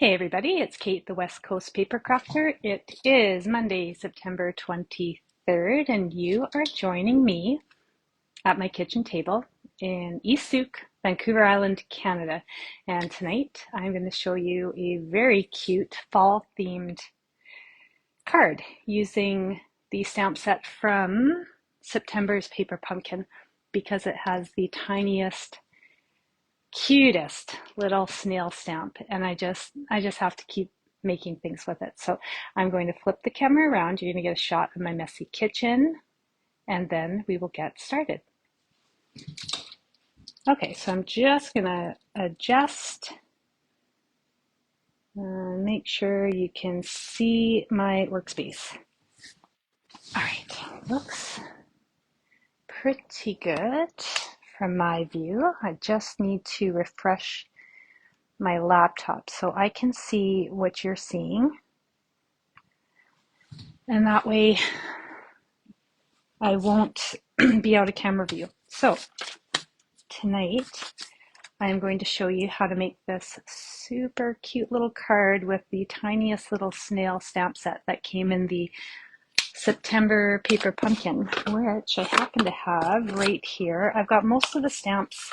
Hey everybody, it's Kate, the West Coast Paper Crafter. It is Monday, September 23rd, and you are joining me at my kitchen table in East Souk, Vancouver Island, Canada. And tonight I'm going to show you a very cute fall-themed card using the stamp set from September's Paper Pumpkin because it has the tiniest cutest little snail stamp, and I just have to keep making things with it. So I'm going to flip the camera around. You're going to get a shot of my messy kitchen, and then we will get started. Okay, so I'm just going to adjust, make sure you can see my workspace. All right, looks pretty good from my view. I just need to refresh my laptop so I can see what you're seeing. And that way I won't be out of camera view. So tonight I'm going to show you how to make this super cute little card with the tiniest little snail stamp set that came in the September Paper Pumpkin, which I happen to have right here. I've got most of the stamps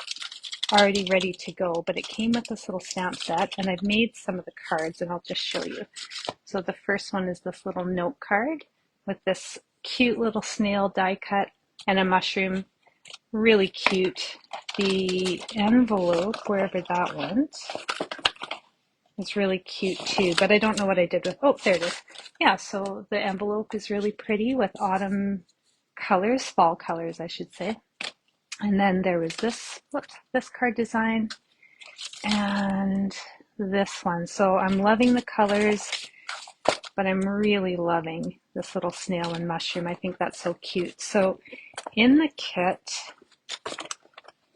already ready to go, but it came with this little stamp set, and I've made some of the cards, and I'll just show you. So the first one is this little note card with this cute little snail die cut and a mushroom. Really cute. The envelope, wherever that went, is really cute too, but I don't know what I did with, oh, there it is. Yeah, so the envelope is really pretty with autumn colors, fall colors, I should say. And then there was this, whoops, this card design and this one. So I'm loving the colors, but I'm really loving this little snail and mushroom. I think that's so cute. So in the kit,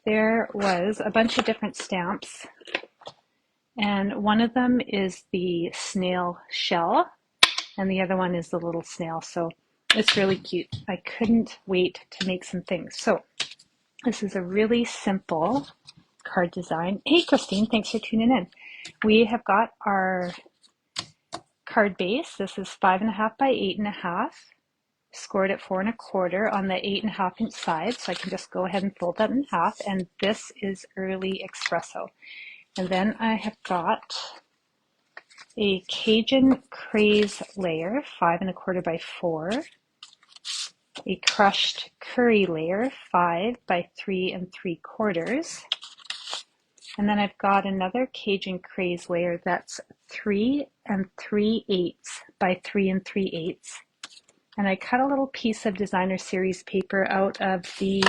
there was a bunch of different stamps, and one of them is the snail shell, and the other one is the little snail. So it's really cute. I couldn't wait to make some things. So this is a really simple card design. Hey, Christine, thanks for tuning in. We have got our card base. This is 5.5 by 8.5, scored at 4 1/4 on the 8.5 inch side. So I can just go ahead and fold that in half. And this is early espresso. And then I have got a Cajun Craze layer, 5 1/4 by 4, a crushed curry layer, 5 by 3 3/4. And then I've got another Cajun Craze layer that's 3 3/8 by 3 3/8. And I cut a little piece of designer series paper out of the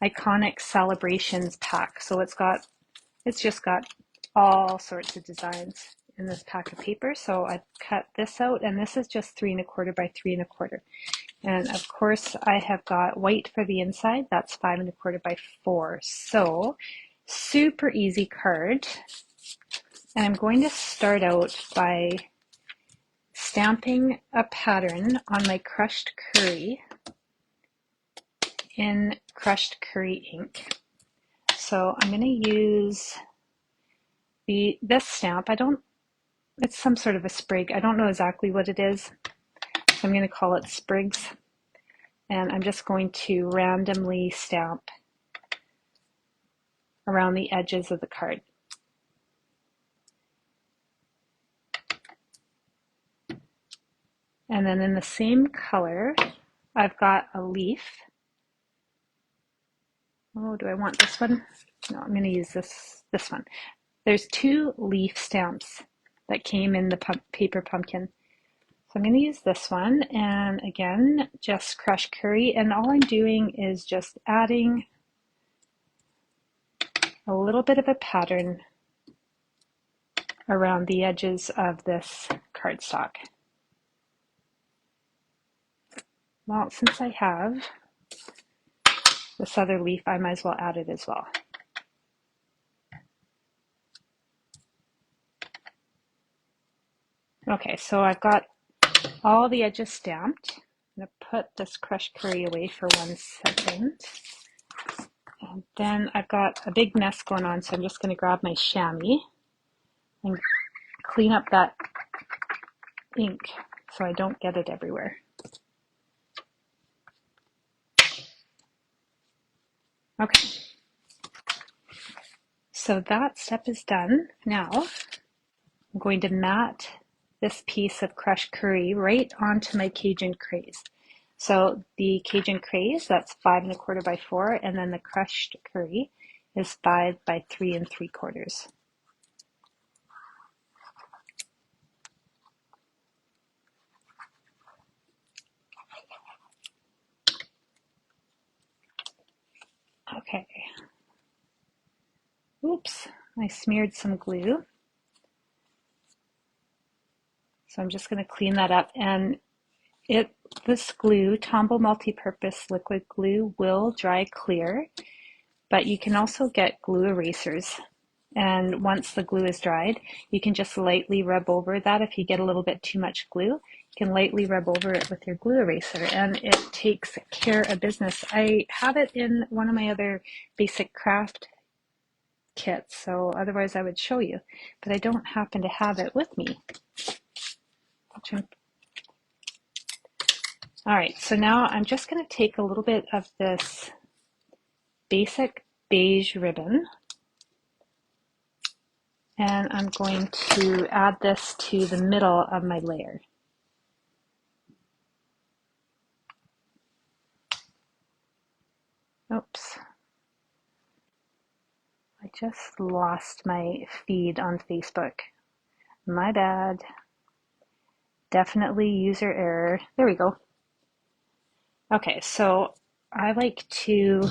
Iconic Celebrations pack. So it's just got all sorts of designs in this pack of paper. So I've cut this out, and this is just 3 1/4 by 3 1/4. And of course I have got white for the inside. That's 5 1/4 by 4. So super easy card. And I'm going to start out by stamping a pattern on my crushed curry in crushed curry ink. So I'm going to use this stamp. It's some sort of a sprig. I don't know exactly what it is. So I'm going to call it sprigs. And I'm just going to randomly stamp around the edges of the card. And then in the same color, I've got a leaf. Oh, do I want this one? No, I'm going to use this one. There's 2 leaf stamps that came in the paper pumpkin. So I'm going to use this one, and again, just crushed curry, and all I'm doing is just adding a little bit of a pattern around the edges of this cardstock. Well, since I have this other leaf, I might as well add it as well. Okay, so I've got all the edges stamped. I'm going to put this crushed curry away for 1 second. And then I've got a big mess going on, so I'm just going to grab my chamois and clean up that ink so I don't get it everywhere. Okay, so that step is done. Now I'm going to mat this piece of crushed curry right onto my Cajun Craze. So the Cajun Craze, that's 5 1/4 by 4, and then the crushed curry is 5 by 3 3/4. Okay. Oops, I smeared some glue. So I'm just going to clean that up, and this glue, Tombow multi-purpose liquid glue, will dry clear, but you can also get glue erasers. And once the glue is dried, you can just lightly rub over that. If you get a little bit too much glue, you can lightly rub over it with your glue eraser, and it takes care of business. I have it in one of my other basic craft kits, so otherwise I would show you, but I don't happen to have it with me. All right, so now I'm just going to take a little bit of this basic beige ribbon, and I'm going to add this to the middle of my layer. Oops. I just lost my feed on Facebook. My bad. Definitely user error. There we go. Okay, so I like to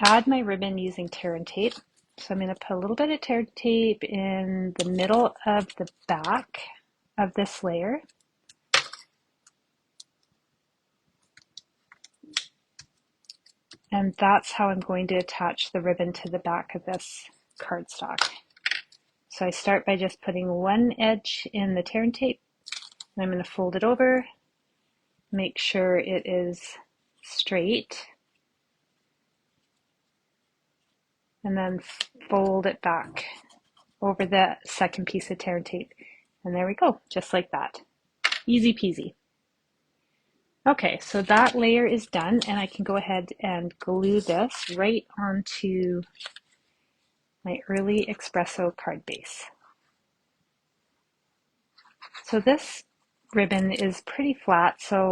add my ribbon using tear and tape. So I'm going to put a little bit of tear tape in the middle of the back of this layer. And that's how I'm going to attach the ribbon to the back of this cardstock. So I start by just putting one edge in the tear and tape, and I'm going to fold it over, make sure it is straight, and then fold it back over the second piece of tear and tape. And there we go, just like that. Easy peasy. Okay, so that layer is done, and I can go ahead and glue this right onto my early Expresso card base. So this ribbon is pretty flat, so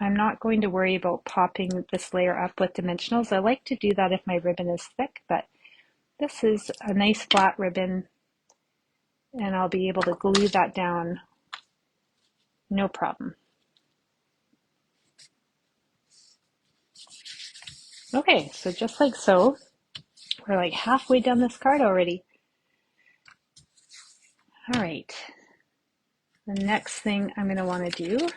I'm not going to worry about popping this layer up with dimensionals. I like to do that if my ribbon is thick, but this is a nice flat ribbon, and I'll be able to glue that down no problem. Okay, so just like so, we're like halfway down this card already. All right, the next thing I'm going to want to do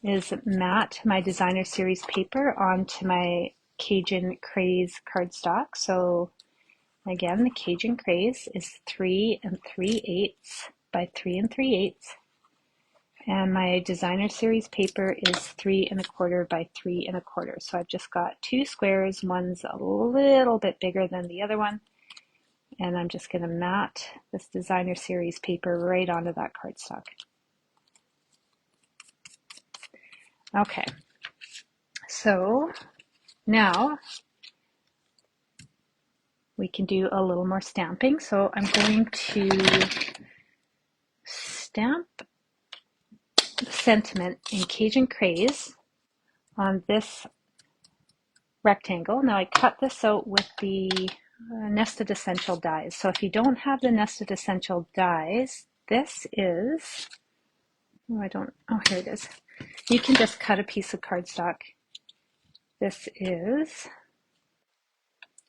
is mat my designer series paper onto my Cajun Craze cardstock. So again, the Cajun Craze is 3 3/8 by 3 3/8, and my designer series paper is 3 1/4 by 3 1/4. So I've just got two squares. One's a little bit bigger than the other one, and I'm just going to mat this designer series paper right onto that cardstock. Okay, so now we can do a little more stamping. So I'm going to stamp the sentiment in Cajun Craze on this rectangle. Now I cut this out with the nested essential dies. So if you don't have the nested essential dies, this is, here it is. You can just cut a piece of cardstock. This is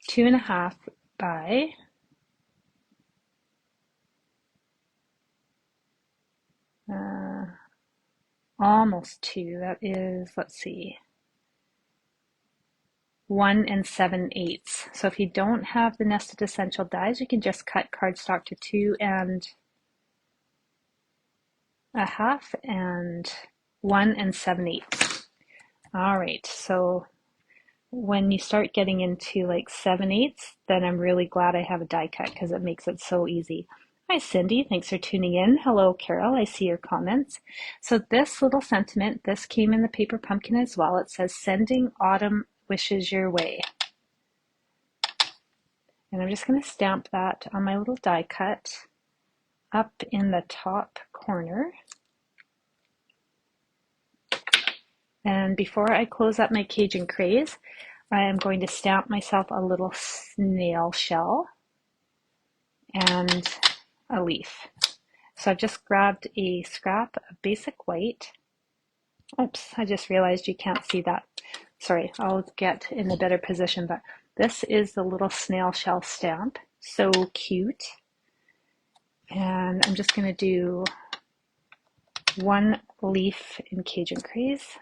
2 1/2 by almost 2. That is, let's see, 1 7/8. So if you don't have the nested essential dies, you can just cut cardstock to 2 1/2 and 1 7/8. All right, so when you start getting into like 7/8, then I'm really glad I have a die cut because it makes it so easy. Hi Cindy, thanks for tuning in. Hello Carol, I see your comments. So this little sentiment, this came in the paper pumpkin as well. It says, sending autumn wishes your way. And I'm just going to stamp that on my little die cut up in the top corner. And before I close up my Cajun Craze, I am going to stamp myself a little snail shell and a leaf. So I've just grabbed a scrap of basic white. Oops, I just realized you can't see that. Sorry, I'll get in a better position, but this is the little snail shell stamp. So cute. And I'm just going to do one leaf in Cajun Craze.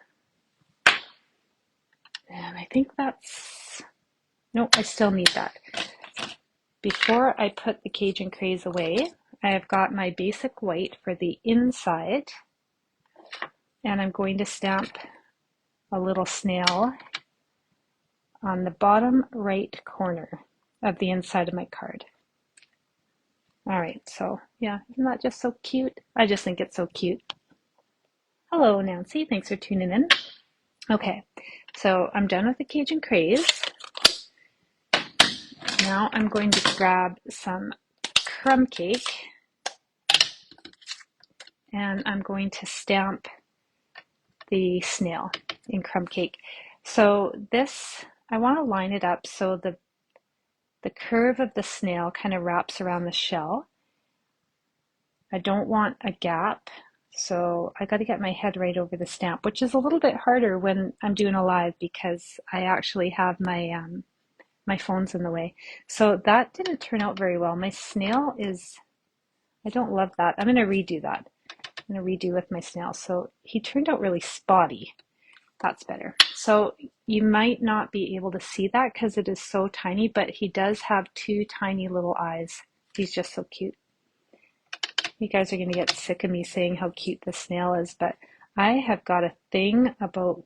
And I think that's, no, I still need that. Before I put the Cajun Craze away, I have got my basic white for the inside, and I'm going to stamp a little snail on the bottom right corner of the inside of my card. All right, so yeah, isn't that just so cute? I just think it's so cute. Hello, Nancy, thanks for tuning in. Okay, so I'm done with the Cajun Craze. Now I'm going to grab some crumb cake and I'm going to stamp the snail in crumb cake. So this, I want to line it up so the curve of the snail kind of wraps around the shell. I don't want a gap, so I got to get my head right over the stamp, which is a little bit harder when I'm doing a live because I actually have my my phone's in the way. So that didn't turn out very well. My snail is, I don't love that. I'm going to redo that. I'm going to redo with my snail. So he turned out really spotty. That's better. So you might not be able to see that because it is so tiny, but he does have two tiny little eyes. He's just so cute. You guys are going to get sick of me saying how cute the snail is, but I have got a thing about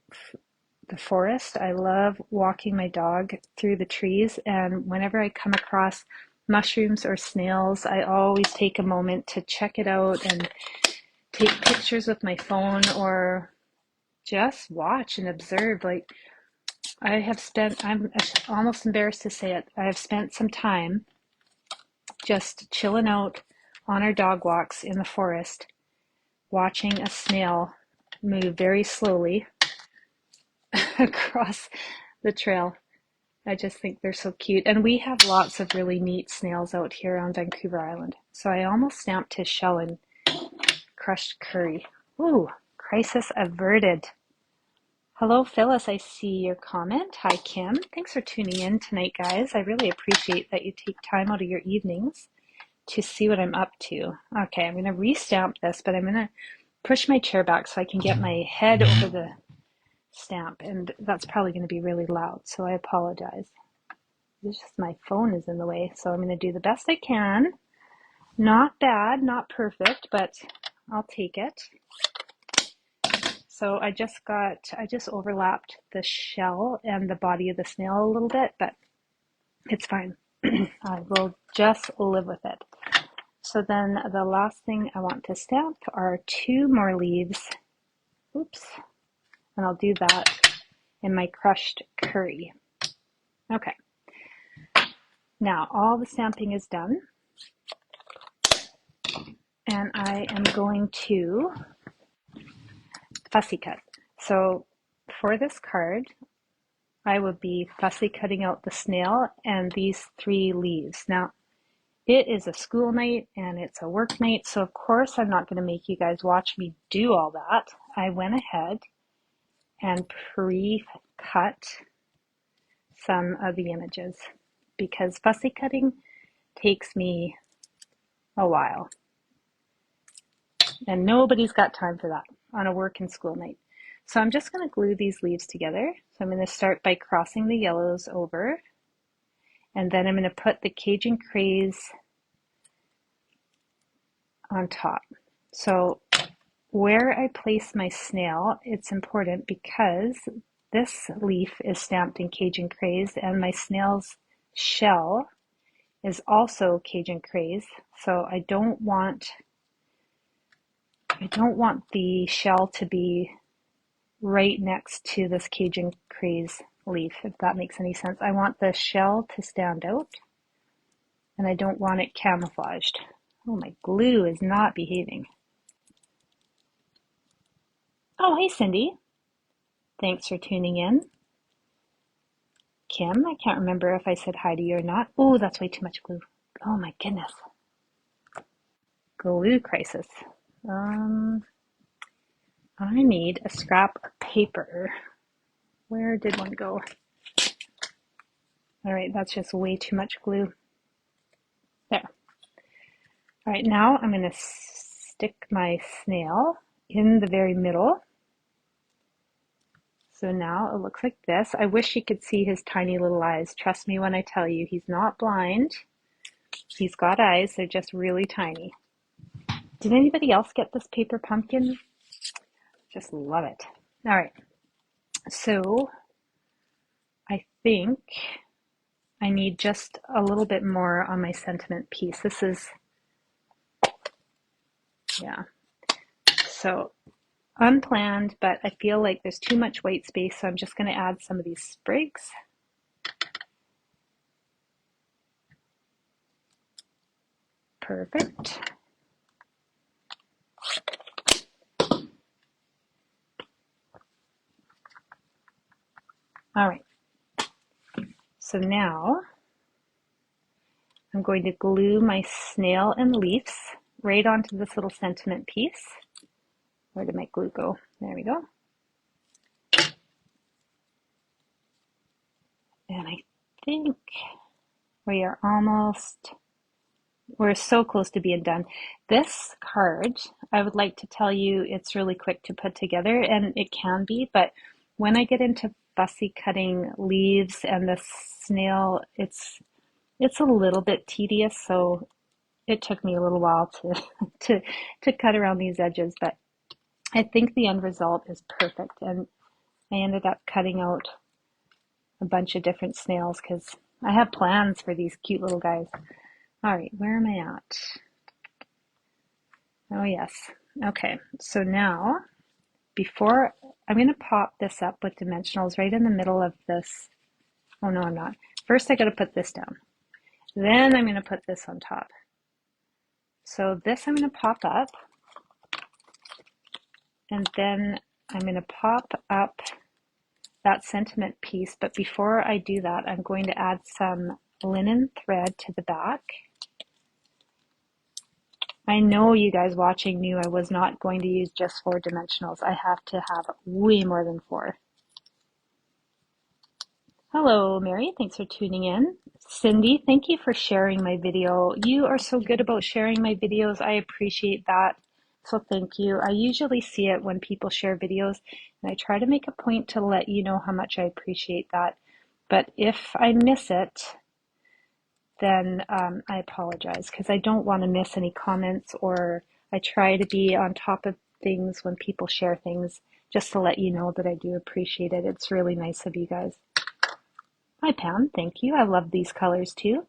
the forest. I love walking my dog through the trees, and whenever I come across mushrooms or snails, I always take a moment to check it out and take pictures with my phone or just watch and observe. Like I have spent, I'm almost embarrassed to say it, I have spent some time just chilling out on our dog walks in the forest, watching a snail move very slowly across the trail. I just think they're so cute. And we have lots of really neat snails out here on Vancouver Island. So I almost stamped his shell in crushed curry. Ooh, crisis averted. Hello, Phyllis. I see your comment. Hi, Kim. Thanks for tuning in tonight, guys. I really appreciate that you take time out of your evenings to see what I'm up to. Okay, I'm going to restamp this, but I'm going to push my chair back so I can get my head over the stamp, and that's probably going to be really loud, so I apologize. It's just my phone is in the way, so I'm going to do the best I can. Not bad, not perfect, but I'll take it. So I just overlapped the shell and the body of the snail a little bit, but it's fine. I will just live with it. So then the last thing I want to stamp are two more leaves. Oops. And I'll do that in my crushed curry. Okay. Now all the stamping is done. And I am going to fussy cut. So for this card, I would be fussy cutting out the snail and these three leaves. Now, it is a school night and it's a work night, so of course I'm not going to make you guys watch me do all that. I went ahead and pre-cut some of the images because fussy cutting takes me a while. And nobody's got time for that on a work and school night. So I'm just going to glue these leaves together. So I'm going to start by crossing the yellows over. And then I'm going to put the Cajun Craze on top. So where I place my snail, it's important because this leaf is stamped in Cajun Craze, and my snail's shell is also Cajun Craze. So I don't want the shell to be right next to this Cajun Craze leaf, if that makes any sense. I want the shell to stand out, and I don't want it camouflaged. Oh, my glue is not behaving. Oh, hey, Cindy. Thanks for tuning in. Kim, I can't remember if I said hi to you or not. Oh, that's way too much glue. Oh, my goodness. Glue crisis. I need a scrap of paper. Where did one go? All right, that's just way too much glue. There. All right, now I'm going to stick my snail in the very middle. So now it looks like this. I wish you could see his tiny little eyes. Trust me when I tell you, he's not blind. He's got eyes, they're just really tiny. Did anybody else get this paper pumpkin? Just love it. All right, so I think I need just a little bit more on my sentiment piece. This is, yeah, so unplanned, but I feel like there's too much white space, so I'm just going to add some of these sprigs. Perfect. All right, so now I'm going to glue my snail and leaves right onto this little sentiment piece. Where did my glue go? There we go. And I think we're so close to being done. This card, I would like to tell you, it's really quick to put together, and it can be, but when I get into fussy cutting leaves and the snail, it's a little bit tedious, so it took me a little while to cut around these edges, but I think the end result is perfect, and I ended up cutting out a bunch of different snails because I have plans for these cute little guys. All right, where am I at? Oh, yes. Okay, so now, before, I'm going to pop this up with dimensionals right in the middle of this. Oh, no, I'm not. First, I got to put this down. Then I'm going to put this on top. So this I'm going to pop up, and then I'm going to pop up that sentiment piece, but before I do that, I'm going to add some linen thread to the back. I know you guys watching knew I was not going to use just 4 dimensionals. I have to have way more than 4. Hello, Mary. Thanks for tuning in. Cindy, thank you for sharing my video. You are so good about sharing my videos. I appreciate that. So thank you. I usually see it when people share videos, and I try to make a point to let you know how much I appreciate that. But if I miss it, then I apologize, because I don't want to miss any comments, or I try to be on top of things when people share things, just to let you know that I do appreciate it. It's really nice of you guys. Hi, Pam. Thank you. I love these colors too.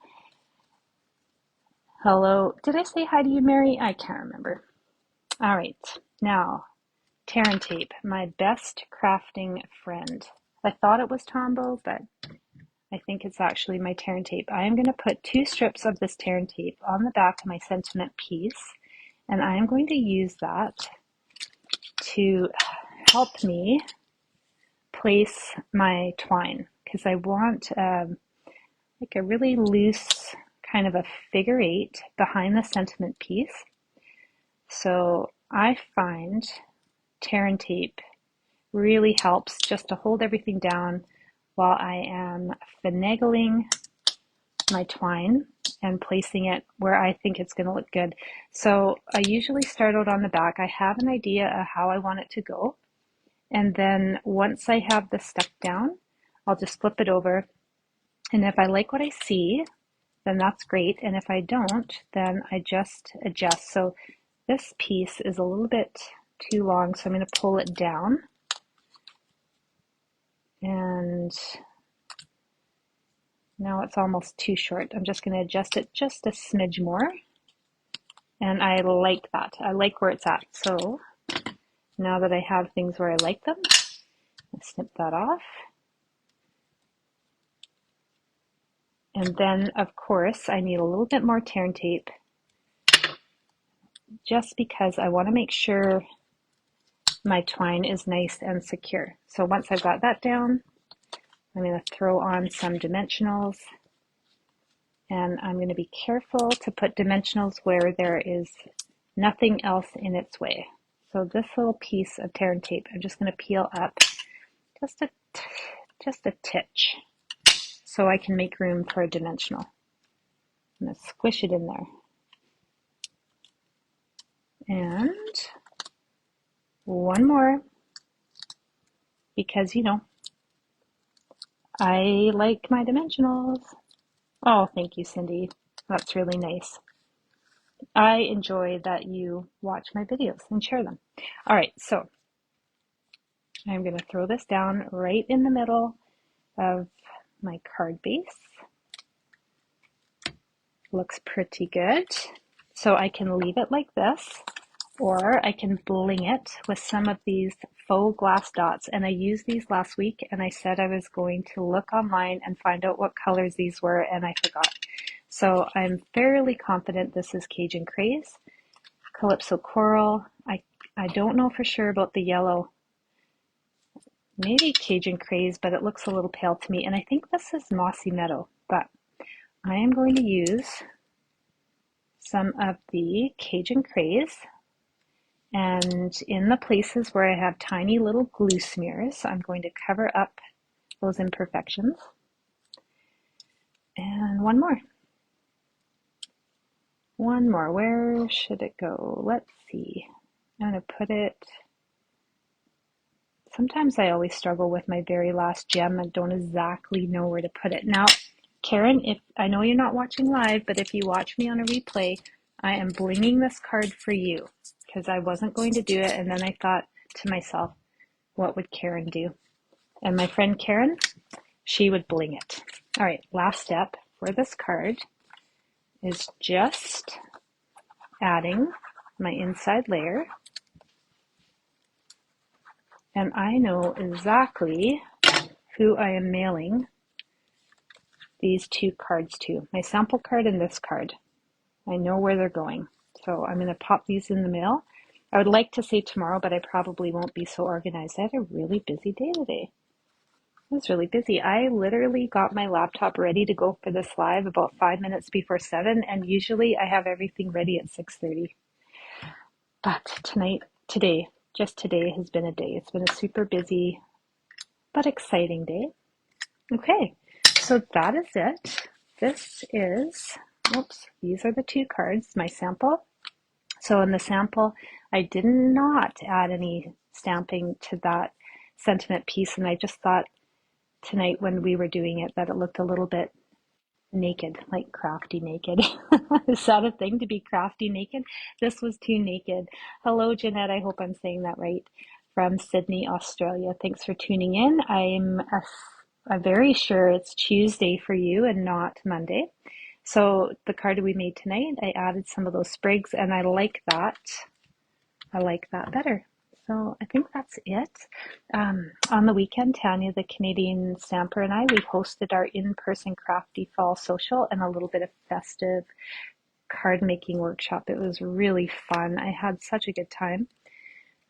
Hello. Did I say hi to you, Mary? I can't remember. All right. Now, tear and tape, my best crafting friend. I thought it was Tombow, but I think it's actually my tear and tape. I am going to put 2 strips of this tear and tape on the back of my sentiment piece, and I am going to use that to help me place my twine, because I want like a really loose kind of a figure 8 behind the sentiment piece. So I find tear and tape really helps just to hold everything down while I am finagling my twine and placing it where I think it's going to look good. So I usually start out on the back. I have an idea of how I want it to go. And then once I have this stuck down, I'll just flip it over. And if I like what I see, then that's great. And if I don't, then I just adjust. So this piece is a little bit too long, so I'm going to pull it down. And now it's almost too short. I'm just going to adjust it just a smidge more. And I like that. I like where it's at. So now that I have things where I like them, I'll snip that off. And then, of course, I need a little bit more tear and tape just because I want to make sure my twine is nice and secure. So once I've got that down, I'm going to throw on some dimensionals, and I'm going to be careful to put dimensionals where there is nothing else in its way. So this little piece of tear and tape, I'm just going to peel up just a titch so I can make room for a dimensional. I'm going to squish it in there. And one more, because, you know, I like my dimensionals. Oh, thank you, Cindy. That's really nice. I enjoy that you watch my videos and share them. All right, so I'm going to throw this down right in the middle of my card base. Looks pretty good. So I can leave it like this, or I can bling it with some of these faux glass dots. And I used these last week, and I said I was going to look online and find out what colors these were, and I forgot. So I'm fairly confident this is Cajun Craze, Calypso Coral. I don't know for sure about the yellow. Maybe Cajun Craze, but it looks a little pale to me. And I think this is Mossy Meadow, but I am going to use some of the Cajun Craze. And in the places where I have tiny little glue smears, I'm going to cover up those imperfections. And one more. One more. Where should it go? Let's see. I'm going to put it... Sometimes I always struggle with my very last gem and don't exactly know where to put it. Now, Karen, if I know you're not watching live, but if you watch me on a replay, I am blinging this card for you because I wasn't going to do it. And then I thought to myself, what would Karen do? And my friend Karen, she would bling it. All right, last step for this card is just adding my inside layer. And I know exactly who I am mailing these two cards to. My sample card and this card. I know where they're going. So I'm going to pop these in the mail. I would like to say tomorrow, but I probably won't be so organized. I had a really busy day today. I was really busy. I literally got my laptop ready to go for this live about 5 minutes before 7, and usually I have everything ready at 6:30. But today has been a day. It's been a super busy but exciting day. Okay, so that is it. This is, oops, these are the two cards, my sample. So in the sample, I did not add any stamping to that sentiment piece, and I just thought tonight when we were doing it that it looked a little bit naked, like crafty naked. Is that a thing, to be crafty naked? This was too naked. Hello, Jeanette. I hope I'm saying that right. From Sydney, Australia. Thanks for tuning in. I'm very sure it's Tuesday for you and not Monday. So the card we made tonight, I added some of those sprigs, and I like that. I like that better. So I think that's it. On the weekend, Tanya, the Canadian stamper, and I, we hosted our in-person crafty fall social and a little bit of festive card making workshop. It was really fun. I had such a good time.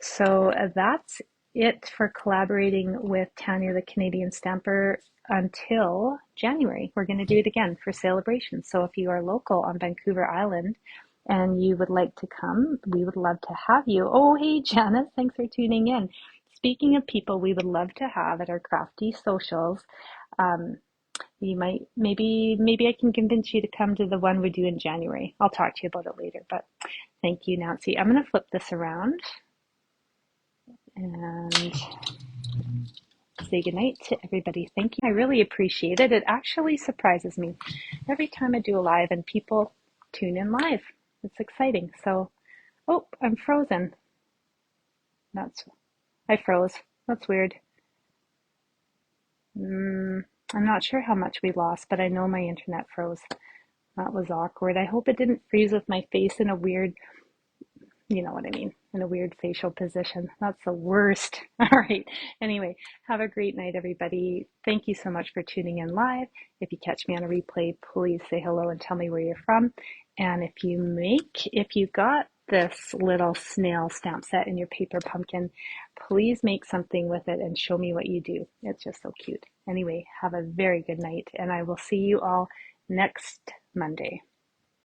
So that's it for collaborating with Tanya, the Canadian stamper, until January. We're going to do it again for celebration. So if you are local on Vancouver Island and you would like to come, we would love to have you. Oh, hey, Janice, thanks for tuning in. Speaking of people we would love to have at our crafty socials, you might, maybe I can convince you to come to the one we do in January. I'll talk to you about it later, but thank you, Nancy. I'm going to flip this around and say goodnight to everybody. Thank you. I really appreciate it. It actually surprises me every time I do a live and people tune in live. It's exciting. So, oh, I'm frozen. I froze. That's weird. I'm not sure how much we lost, but I know my internet froze. That was awkward. I hope it didn't freeze with my face in a weird, you know what I mean, in a weird facial position. That's the worst. All right. Anyway, have a great night, everybody. Thank you so much for tuning in live. If you catch me on a replay, please say hello and tell me where you're from. And if you got this little snail stamp set in your paper pumpkin, please make something with it and show me what you do. It's just so cute. Anyway, have a very good night, and I will see you all next Monday.